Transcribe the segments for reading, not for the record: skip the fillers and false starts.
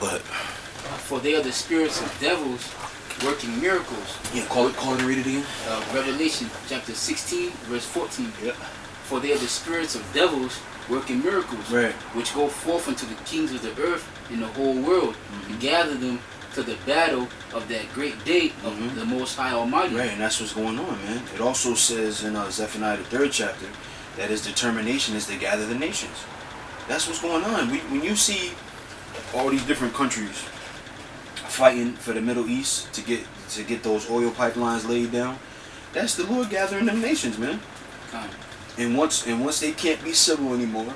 Go ahead. For they are the spirits of devils working miracles. Yeah, call it and read it again. Revelation chapter 16, verse 14. Yeah. For they are the spirits of devils working miracles, Right. which go forth unto the kings of the earth in the whole world, and gather them to the battle of that great day of the Most High Almighty. Right, and that's what's going on, man. It also says in Zephaniah, the 3rd chapter, that his determination is to gather the nations. That's what's going on. When you see all these different countries fighting for the Middle East to get those oil pipelines laid down, that's the Lord gathering them nations, man. And once they can't be civil anymore,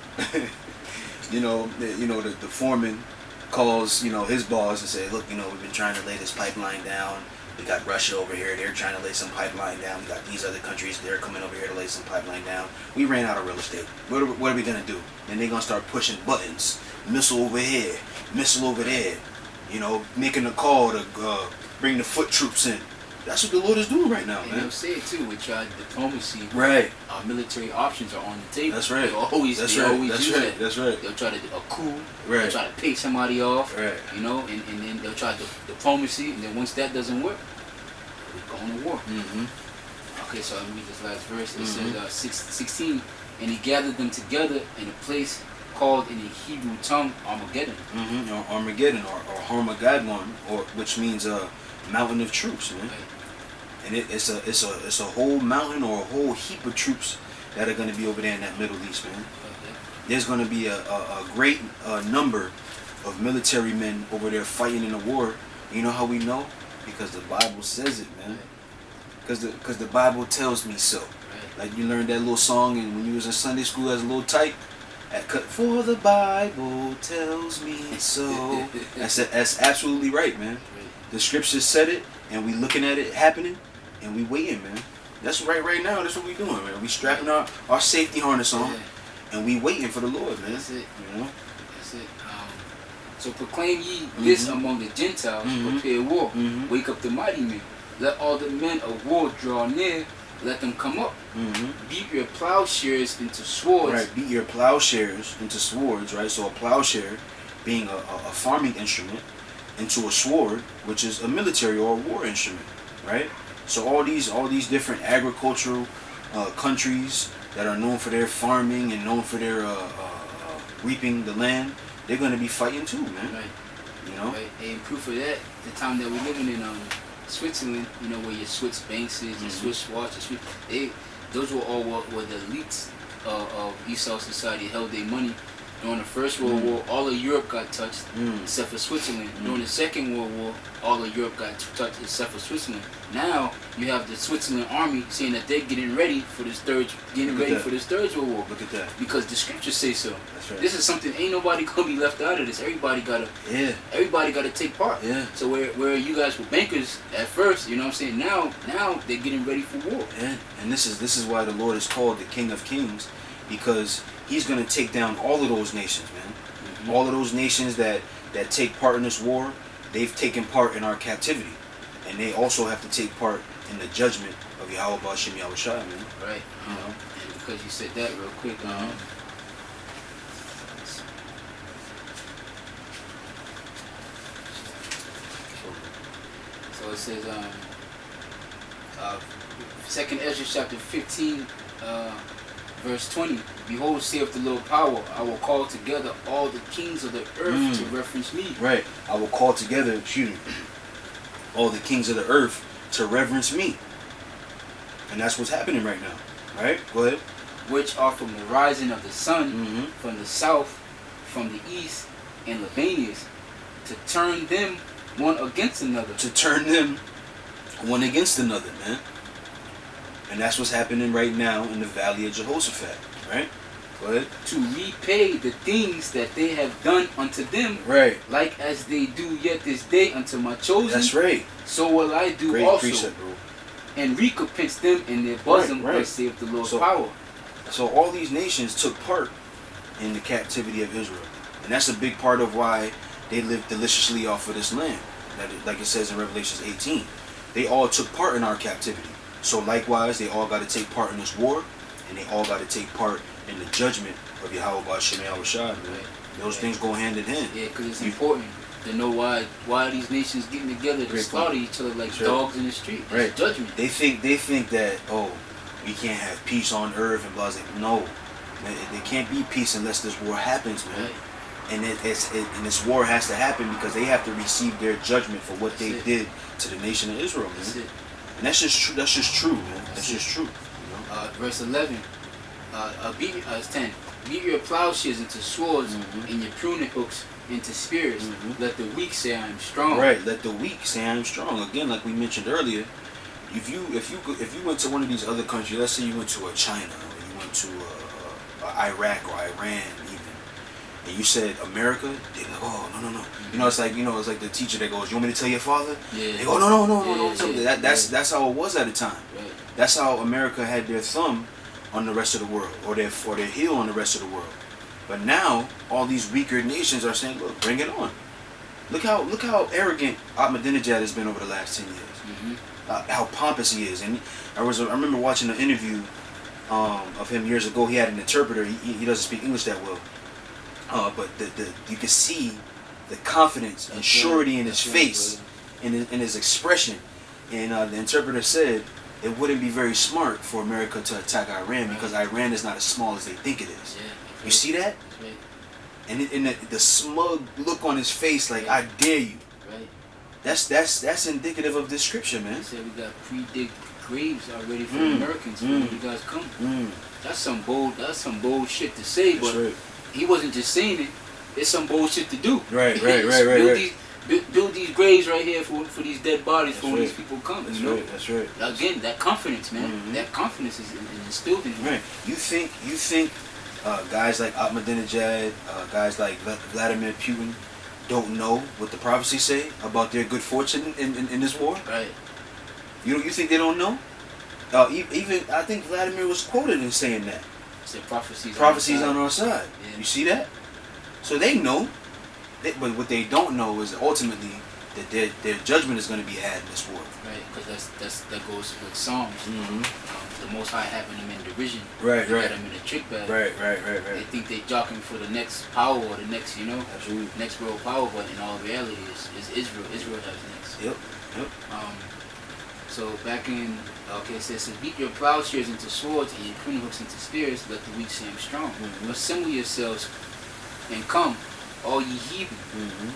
the foreman calls his boss and say, look, we've been trying to lay this pipeline down. We got Russia over here, they're trying to lay some pipeline down. We got these other countries, they're coming over here to lay some pipeline down. We ran out of real estate. What are we gonna do? Then they're gonna start pushing buttons, missile over here, missile over there. Making a call to bring the foot troops in. That's what the Lord is doing right now, man. And they'll say it too. We tried diplomacy. Right. Our military options are on the table. That's right. They always do that. That's right. They'll try to do a coup. Right. They'll try to pay somebody off. Right. And then they'll try diplomacy. And then once that doesn't work, we're going to war. Okay, so let me read this last verse. It says 16, and he gathered them together in a place called in the Hebrew tongue Armageddon. Or Armageddon or Harmageddon, or which means mountain of troops, man. Right. And it's a whole mountain or a whole heap of troops that are going to be over there in that Middle East, man. Okay. There's going to be a great number of military men over there fighting in a war. You know how we know? Because the Bible says it, man. Because the Bible tells me so. Right. Like you learned that little song when you was in Sunday school as a little type. For the Bible tells me so. That's absolutely right, man. Right. The scriptures said it, and we looking at it happening, and we waiting, man. That's right now. That's what we doing, man. We strapping our safety harness on, and we waiting for the Lord, man. That's it. That's it. So proclaim ye Mm-hmm. this among the Gentiles, prepare war, wake up the mighty men, let all the men of war draw near, let them come up, beat your plowshares into swords. Right, beat your plowshares into swords, right? So a plowshare being a farming instrument, into a sword, which is a military or a war instrument, right? So all these different agricultural countries that are known for their farming and known for their reaping the land, they're going to be fighting too, man. Right. Right. And proof of that, the time that we're living in Switzerland, where your Swiss banks is, your Swiss watch, those were all were the elites of Esau society held their money. During the First World War, all of Europe got touched, except for Switzerland. During the Second World War, all of Europe got touched, except for Switzerland. Now you have the Switzerland army saying that they're getting ready for this third World War. Look at that. Because the scriptures say so. That's right. This is something ain't nobody gonna be left out of this. Everybody gotta take part. Yeah. So where you guys were bankers at first, Now they're getting ready for war. Yeah. And this is why the Lord is called the King of Kings, because He's going to take down all of those nations, man. All of those nations that take part in this war, they've taken part in our captivity. And they also have to take part in the judgment of Yahweh Ba'ashem Yahushua, man. Right. And because you said that real quick, so it says, 2nd Ezra chapter 15, verse 20, behold, saith the Lord power, I will call together all the kings of the earth to reference me. Right. I will call together, all the kings of the earth to reverence me. And that's what's happening right now. Right? Go ahead. Which are from the rising of the sun, from the south, from the east, and Libanians, to turn them one against another. To turn them one against another, man. And that's what's happening right now in the Valley of Jehoshaphat, right? Go ahead. To repay the things that they have done unto them, right? Like as they do yet this day unto my chosen. That's right. So will I do Great also, precept, bro. And recompense them in their bosom, right. Saith the Lord's power. So all these nations took part in the captivity of Israel, and that's a big part of why they lived deliciously off of this land. Like it says in Revelation 18, they all took part in our captivity. So likewise, they all got to take part in this war, and they all got to take part in the judgment of Yahweh Ba'ashem Yahushua. Those things go hand in hand. Yeah, because it's important. to know why are these nations getting together to slaughter each other like dogs in the street. It's judgment. They think that, oh, we can't have peace on earth and blah. No, there can't be peace unless this war happens, man. Right. And and this war has to happen because they have to receive their judgment for what they did to the nation of Israel, man. That's it. And that's just true. That's just true, man. That's just true. You know? Verse 11. 10. Beat your plowshares into swords and your pruning hooks into spears. Let the weak say I am strong. Right. Let the weak say I am strong. Again, like we mentioned earlier, if you went to one of these other countries, let's say you went to China or you went to Iraq or Iran even, and you said America, they go, oh no. You know, it's like the teacher that goes, you want me to tell your father? Yeah. They go, no. That's how it was at the time. Right. That's how America had their thumb on the rest of the world, or their heel on the rest of the world. But now all these weaker nations are saying, look, bring it on. Look how arrogant Ahmadinejad has been over the last 10 years. How pompous he is. And I remember watching an interview of him years ago. He had an interpreter. He doesn't speak English that well. But you could see the confidence and surety in his face, in his expression. And the interpreter said it wouldn't be very smart for America to attack Iran because Iran is not as small as they think it is. Yeah, you see that? Right. And the smug look on his face, like I dare you. Right. That's indicative of this scripture, man. He said we got pre-digged graves already for the Americans when you guys come. That's some bold shit to say, but he wasn't just saying it. It's some bold shit to do. Right. Build these graves right here for these dead bodies for when these people come. That's right. Again, that confidence, man. That confidence is instilled in you. Right. You think guys like Ahmadinejad, guys like Vladimir Putin don't know what the prophecies say about their good fortune in this war? Right. You think they don't know? Even I think Vladimir was quoted in saying that. Said prophecies on our side. Yeah. You see that? So they know. But what they don't know is ultimately that their judgment is going to be had in this war. Right, because that goes with Psalms. The Most High having them in derision. Right. Got them in a trick bag. Right. They think they're jockeying for the next power or the next, Absolutely. next world power, but in all reality, is Israel. Israel has next. Yep. So back in, it says, beat your plowshares into swords and your pruning hooks into spears, let the weak say I'm strong. Assemble yourselves and come, all ye heathen,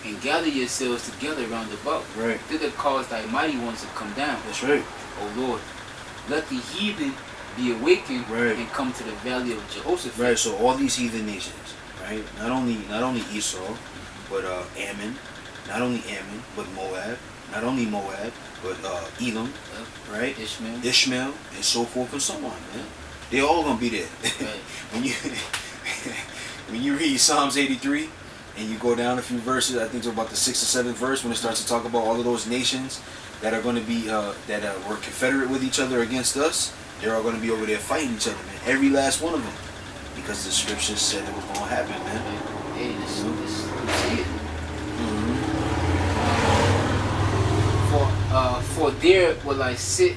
and gather yourselves together round about. Right. Thither cause thy mighty ones to come down. That's right. O Lord, let the heathen be awakened and come to the valley of Jehoshaphat. Right. So all these heathen nations, right? Not only Esau, but Ammon. Not only Ammon, but Moab. Not only Moab, but Elam, right? Ishmael, and so forth and so on, man. They're all gonna be there. Right. when you read Psalms 83. And you go down a few verses, I think it's about the 6th or 7th verse, when it starts to talk about all of those nations that are going to be, were confederate with each other against us. They're all going to be over there fighting each other, man. Every last one of them. Because the scriptures said it was going to happen, man. Hey, this see it. For there will I sit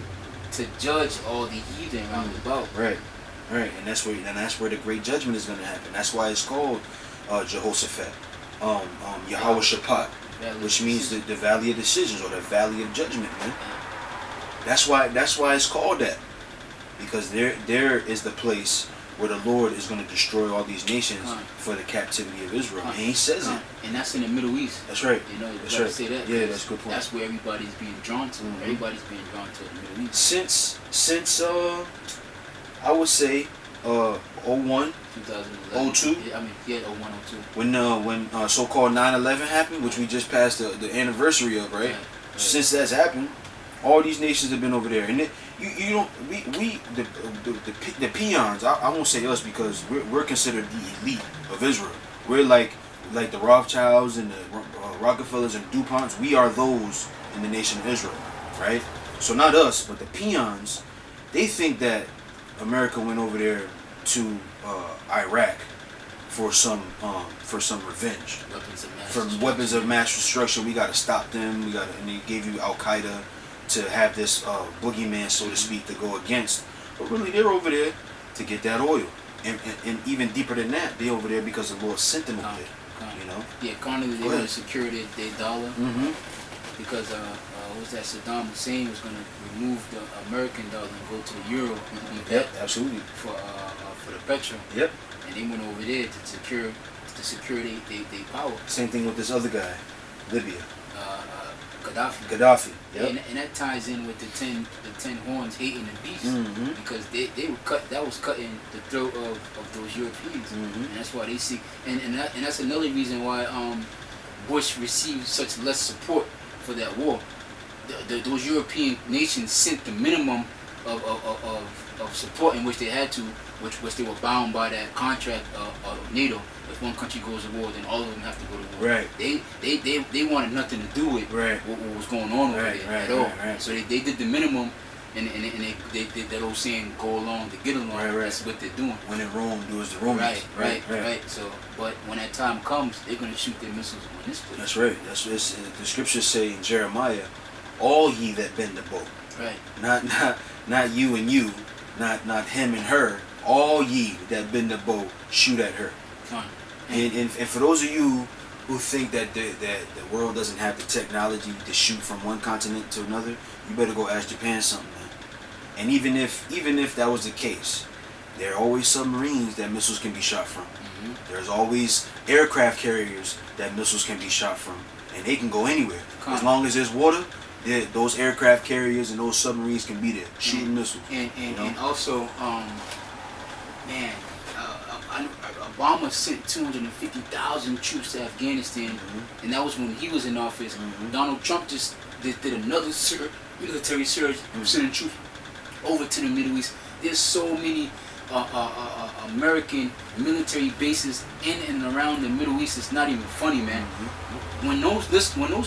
to judge all the heathen round about. Right. And that's where the great judgment is going to happen. That's why it's called Jehoshaphat. Yahweh Shaphat, which means the valley of decisions or the valley of judgment, man. That's why it's called that, because there is the place where the Lord is going to destroy all these nations for the captivity of Israel. And he says it. And that's in the Middle East. That's right. That's right. Say that. Yeah, that's a good point. That's where everybody's being drawn to. Everybody's being drawn to the Middle East. Since I would say 01. 2011. 02? Yeah, 01, 02. When so-called 9/11 happened, which we just passed the anniversary of, right? Since that's happened, all these nations have been over there, and the peons. I won't say us because we're considered the elite of Israel. We're like the Rothschilds and the Rockefellers and DuPonts. We are those in the nation of Israel, right? So not us, but the peons. They think that America went over there to Iraq for some revenge, weapons of mass destruction. We got to stop them. And they gave you Al Qaeda to have this boogeyman, so to speak, to go against. But really, they're over there to get that oil, and even deeper than that, they're over there because the Lord sent them over there. You know. Yeah, currently they want to secure their dollar because what was that? Saddam Hussein was going to remove the American dollar and go to the euro and be back absolutely for the petrol. Yep. And they went over there to secure their power. Same thing with this other guy, Libya. Gaddafi. Yep. And that ties in with the ten horns hating the beast because they were that was cutting the throat of those Europeans, and that's why they see and that's another reason why Bush received such less support for that war. Those European nations sent the minimum of support in which they had to, which they were bound by that contract of NATO. If one country goes to war, then all of them have to go to war. Right. They wanted nothing to do with what was going on over there at all. Right. So they did the minimum, and they did that old saying, go along to get along. Right. That's what they're doing. When in Rome, do as the Romans. Right. So, but when that time comes, they're going to shoot their missiles on this place. That's right. The scriptures say in Jeremiah, all ye that bend the bow. Right. Not you and you, not him and her. All ye that bend the bow, shoot at her. And for those of you who think that the world doesn't have the technology to shoot from one continent to another, you better go ask Japan something, man. And even if that was the case, there are always submarines that missiles can be shot from. There's always aircraft carriers that missiles can be shot from, and they can go anywhere. As long as there's water, those aircraft carriers and those submarines can be there shooting missiles. And also, man. Obama sent 250,000 troops to Afghanistan, and that was when he was in office. Donald Trump just did another military surge, sending troops over to the Middle East. There's so many American military bases in and around the Middle East. It's not even funny, man. When those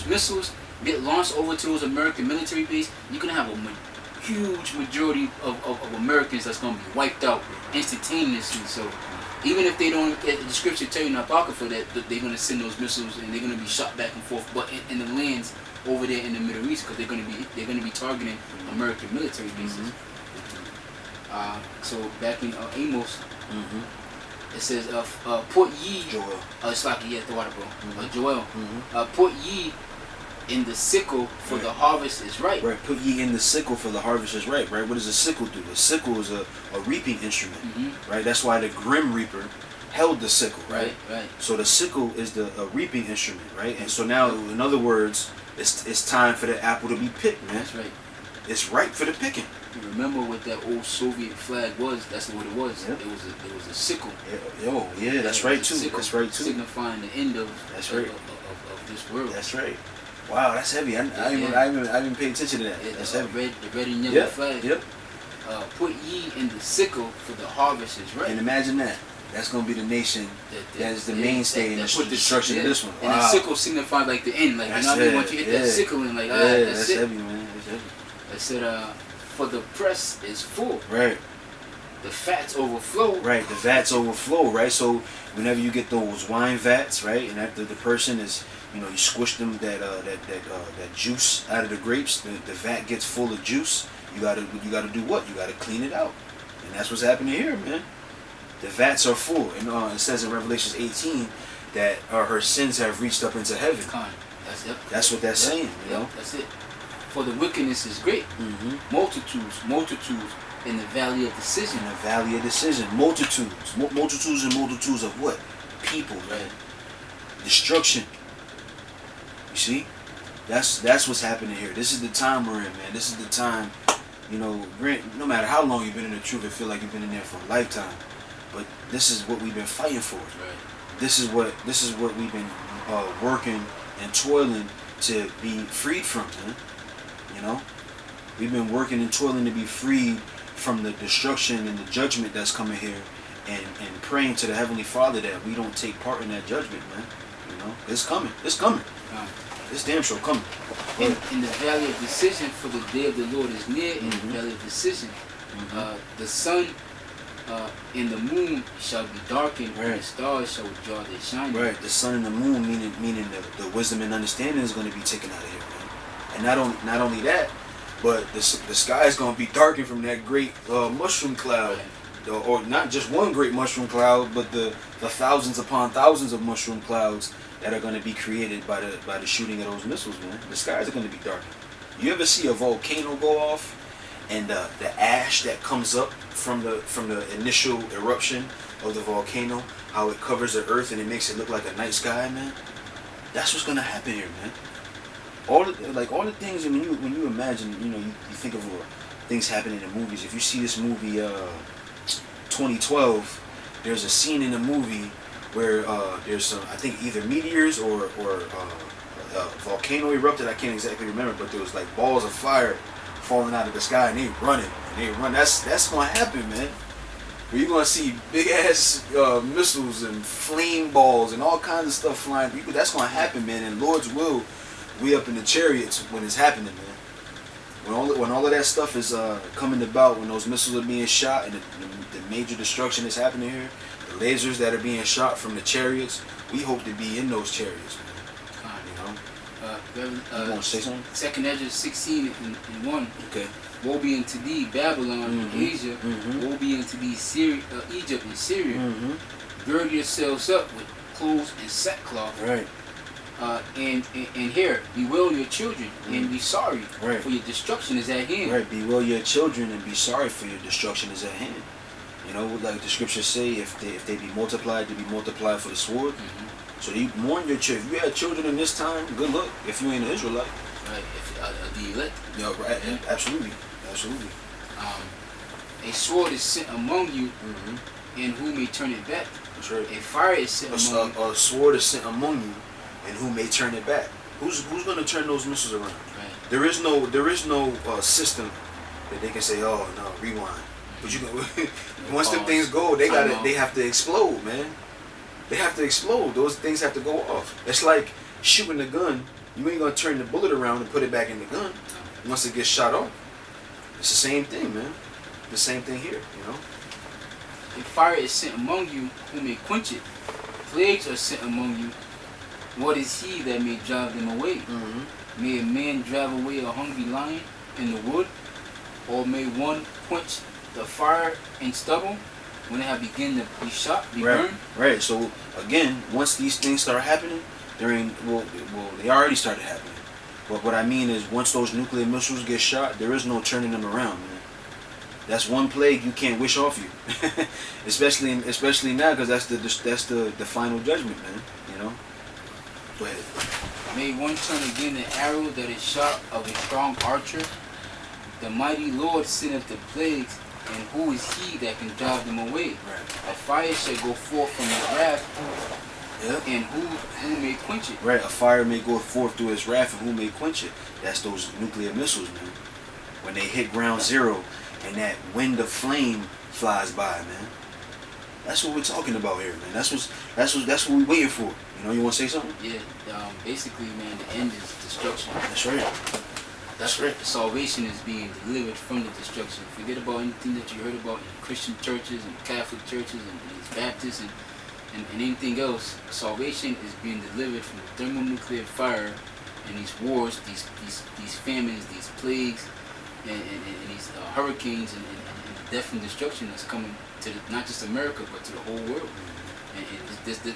missiles get launched over to those American military bases, you're gonna have a huge majority of Americans that's gonna be wiped out instantaneously. So even if they don't, the scripture tell you in the Apocrypha that they're going to send those missiles and they're going to be shot back and forth, but in the lands over there in the Middle East, because they're going to be targeting American military bases. So back in Amos, it says, "Put ye, Joel, it's like the water, bro. Joel, put ye in the sickle, for the harvest is ripe." Right. Put ye in the sickle, for the harvest is ripe. Right. What does a sickle do? A sickle is a reaping instrument. Right. That's why the Grim Reaper held the sickle. Right. So the sickle is a reaping instrument. Right. And so now, in other words, it's time for the apple to be picked, man. That's right. It's ripe for the picking. You remember what that old Soviet flag was? That's what it was. Yep. It was a sickle. Yeah, that's right too. That's right too. Signifying the end of this world. That's right. Wow, that's heavy. I didn't pay attention to that. Yeah, that's heavy. The red and yellow flag. Yep. Put ye in the sickle, for the harvest is ripe. And imagine that. That's going to be the nation that is the mainstay in the destruction of this one. And the sickle signifies like the end. Like, you know what I mean? Once you hit that sickle and that's heavy, man. That's heavy. I said, for the press is full. Right. The fats overflow. Right, the vats overflow, right? So whenever you get those wine vats, right, and after the person is, you squish them that juice out of the grapes, the vat gets full of juice. You gotta do what? You gotta clean it out, and that's what's happening here, man. The vats are full, and it says in Revelation 18 that her sins have reached up into heaven. That's what that's saying, you know. That's it. For the wickedness is great. Multitudes in the valley of decision. In the valley of decision, multitudes and multitudes of what? People, man. Destruction. You see, that's what's happening here. This is the time we're in, man. This is the time. No matter how long you've been in the truth, it feel like you've been in there for a lifetime. But this is what we've been fighting for. Right. This is what we've been working and toiling to be freed from, man. We've been working and toiling to be freed from the destruction and the judgment that's coming here, and praying to the Heavenly Father that we don't take part in that judgment, man. It's coming. It's coming. It's damn sure coming. In the valley of decision, for the day of the Lord is near. In the valley of decision, the sun and the moon shall be darkened, and the stars shall withdraw their shining. Right. The sun and the moon, meaning the wisdom and understanding is going to be taken out of here, man. And not only that, but the sky is going to be darkened from that great mushroom cloud. or not just one great mushroom cloud, but the thousands upon thousands of mushroom clouds that are going to be created by the shooting of those missiles, man. The skies are going to be darkened. You ever see a volcano go off, and the ash that comes up from the initial eruption of the volcano, how it covers the earth and it makes it look like a night sky, man? That's what's going to happen here, man. All the things, and when you imagine, you think of things happening in movies. If you see this movie 2012, there's a scene in the movie where there's some, I think either meteors or volcano erupted. I can't exactly remember, but there was like balls of fire falling out of the sky, and they running. That's gonna happen, man. Where you're gonna see big ass missiles and flame balls and all kinds of stuff flying. That's gonna happen, man. And Lord's will, we up in the chariots when it's happening, man. When all of that stuff is coming about, when those missiles are being shot and the major destruction is happening here, the lasers that are being shot from the chariots, we hope to be in those chariots, man. You want to say something? 2nd Ezra 16 and 1. Okay. Woe be unto thee, Babylon and Asia. Woe be unto thee, Egypt and Syria. Gird yourselves up with clothes and sackcloth. Right. And here, bewail your children and be sorry, right, for your destruction is at hand. Right, bewail your children and be sorry, for your destruction is at hand. Like the scriptures say, if they be multiplied, they be multiplied for the sword. So you mourn your children. If you had children in this time, good luck. If you ain't an Israelite, right? If the elect, yeah, right, absolutely. A sword is sent among you, and who may turn it back? That's right. A fire is sent among you. A sword is sent among you, and who may turn it back? Who's going to turn those missiles around? Right. There is no system that they can say, oh no, rewind. But once them things go, they have to explode, man. They have to explode. Those things have to go off. It's like shooting a gun. You ain't gonna turn the bullet around and put it back in the gun once it gets shot off. It's the same thing, man. The same thing here, A fire is sent among you, who may quench it. Plagues are sent among you. What is he that may drive them away? May a man drive away a hungry lion in the wood, or may one quench the fire and stubble when it have begun to be shot, be burned? Right. So again, once these things start happening, they already started happening. But what I mean is, once those nuclear missiles get shot, there is no turning them around, man. That's one plague you can't wish off you, especially now, because that's the final judgment, man. Go ahead. May one turn again the arrow that is shot of a strong archer. The mighty Lord sendeth the plagues, and who is he that can drive them away? Right. A fire shall go forth from his wrath, and who may quench it? Right, a fire may go forth through his wrath, and who may quench it? That's those nuclear missiles, man. When they hit ground zero, and that wind of flame flies by, man. That's what we're talking about here, man. That's what we're waiting for. You want to say something? Yeah. Basically, man, the end is destruction. That's right. That's right. Salvation is being delivered from the destruction. Forget about anything that you heard about in Christian churches and Catholic churches and Baptists and anything else. Salvation is being delivered from the thermonuclear fire and these wars, these famines, these plagues, and these hurricanes and the death and destruction that's coming to not just America but to the whole world. And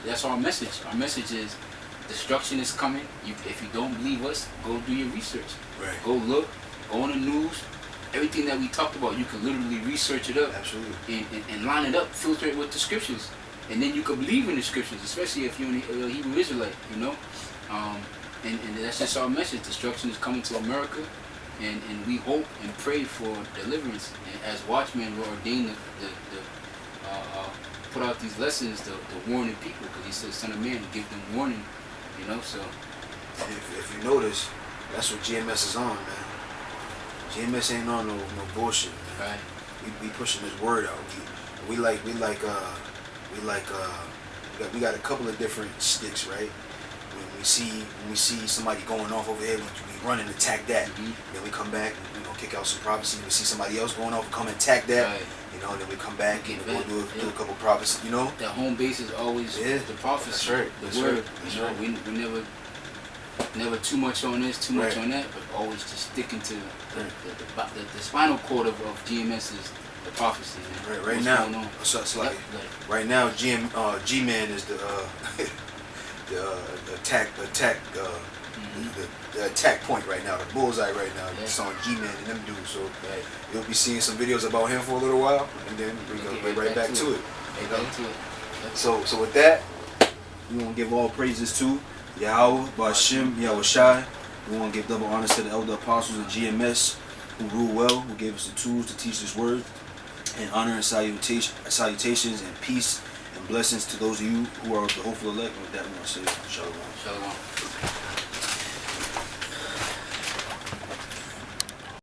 that's our message. Our message is destruction is coming. If you don't believe us, go do your research. Right. Go look. Go on the news. Everything that we talked about, you can literally research it up. Absolutely. And line it up, filter it with the scriptures, and then you can believe in the scriptures, especially if you're a Hebrew Israelite. And that's just our message. Destruction is coming to America, and we hope and pray for deliverance. And as watchmen, we're ordained to put out these lessons to warn the people, because he says, "Son of man, give them warning." So if you notice, that's what GMS is on, man. GMS ain't on no bullshit, man. Right. We pushing this word out. We got a couple of different sticks, right? When we see somebody going off over here, we run and attack that. Then we come back and kick out some prophecy. We see somebody else going off, come and attack that. Right. Then we come back and we'll do a couple prophecy. That home base is always the prophecy, that's right. The word. That's right. We never too much on this, too much on that, but always just sticking to the spinal cord of GMS is the prophecy, man. Right What's now, going on? so it's like Yep, right now, G-Man is the attack the attack point right now, the bullseye right now. Yeah. It's on G-Man and them dudes. So right. you'll be seeing some videos about him for a little while, and then we're gonna get right back to it. Right back to it. Yep. So with that, we want to give all praises to Yahweh, Bashim, Yahushai. We want to give double honors to the elder apostles of GMS who rule well, who gave us the tools to teach this word. And honor and salutations and peace and blessings to those of you who are the hopeful elect. With that, we want to say shalom. Shalom.